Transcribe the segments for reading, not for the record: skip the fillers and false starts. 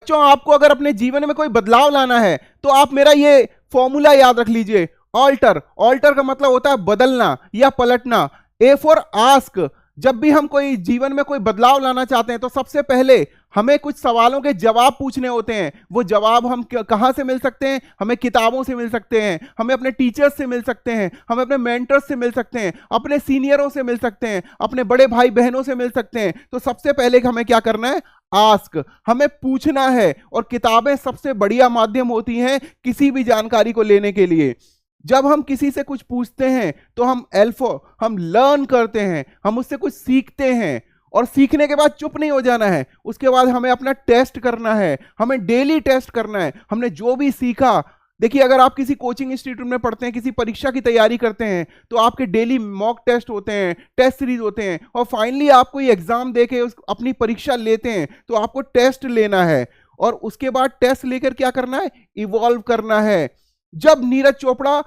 बच्चों, आपको अगर अपने जीवन में कोई बदलाव लाना है तो आप मेरा ये फॉर्मूला याद रख लीजिए। ऑल्टर, ऑल्टर का मतलब होता है बदलना या पलटना। ए फॉर आस्क, जब भी हम कोई जीवन में कोई बदलाव लाना चाहते हैं तो सबसे पहले हमें कुछ सवालों के जवाब पूछने होते हैं। वो जवाब हम कहां से मिल सकते हैं? हमें किताबों से मिल सकते हैं, हमें अपने टीचर्स से मिल सकते हैं, हमें अपने मेंटर्स से मिल सकते हैं, अपने सीनियरों से मिल सकते हैं, अपने बड़े भाई बहनों से मिल सकते हैं। तो सबसे पहले हमें क्या करना है? आस्क, हमें पूछना है। और किताबें सबसे बढ़िया माध्यम होती हैं किसी भी जानकारी को लेने के लिए। जब हम किसी से कुछ पूछते हैं तो हम लर्न करते हैं, हम उससे कुछ सीखते हैं। और सीखने के बाद चुप नहीं हो जाना है, उसके बाद हमें अपना टेस्ट करना है, हमें डेली टेस्ट करना है। हमने जो भी सीखा, देखिए अगर आप किसी कोचिंग इंस्टीट्यूट में पढ़ते हैं, किसी परीक्षा की तैयारी करते हैं, तो आपके डेली मॉक टेस्ट होते हैं, टेस्ट सीरीज होते हैं, और फाइनली आप कोई एग्जाम देके अपनी परीक्षा लेते हैं तो आपको टेस्ट लेना है। और उसके बाद टेस्ट लेकर क्या करना है? इवॉल्व करना है। जब नीरज चोपड़ा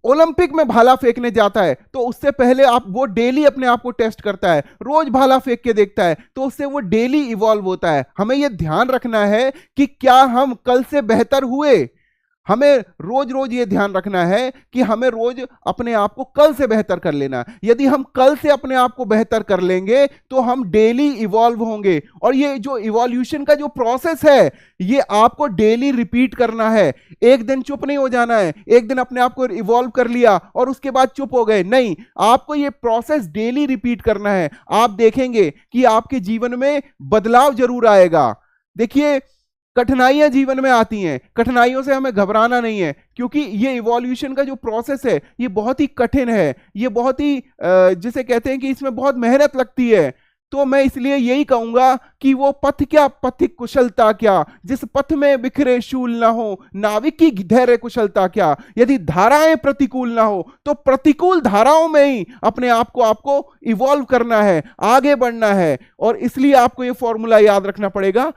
ओलंपिक में भाला फेंकने जाता है तो उससे पहले वो डेली अपने आप को टेस्ट करता है, रोज भाला फेंक के देखता है, तो उससे वो डेली इवॉल्व होता है। हमें यह ध्यान रखना है कि क्या हम कल से बेहतर हुए। हमें रोज रोज ये ध्यान रखना है कि हमें रोज अपने आप को कल से बेहतर कर लेना। यदि हम कल से अपने आप को बेहतर कर लेंगे तो हम डेली इवॉल्व होंगे। और ये जो इवोल्यूशन का जो प्रोसेस है, ये आपको डेली रिपीट करना है। एक दिन चुप नहीं हो जाना है, एक दिन अपने आप को इवॉल्व कर लिया और उसके बाद चुप हो गए, नहीं। आपको ये प्रोसेस डेली रिपीट करना है। आप देखेंगे कि आपके जीवन में बदलाव जरूर आएगा। देखिए, कठिनाइयां जीवन में आती हैं, कठिनाइयों से हमें घबराना नहीं है, क्योंकि ये इवोल्यूशन का जो प्रोसेस है ये बहुत ही कठिन है। ये बहुत ही जिसे कहते हैं कि इसमें बहुत मेहनत लगती है। तो मैं इसलिए यही कहूंगा कि वो पथ क्या, पथिक कुशलता क्या, जिस पथ में बिखरे शूल ना हो, नाविक की धैर्य कुशलता क्या। यदि धाराएं प्रतिकूल ना हो तो प्रतिकूल धाराओं में ही अपने आप को आपको इवॉल्व करना है, आगे बढ़ना है। और इसलिए आपको ये फॉर्मूला याद रखना पड़ेगा,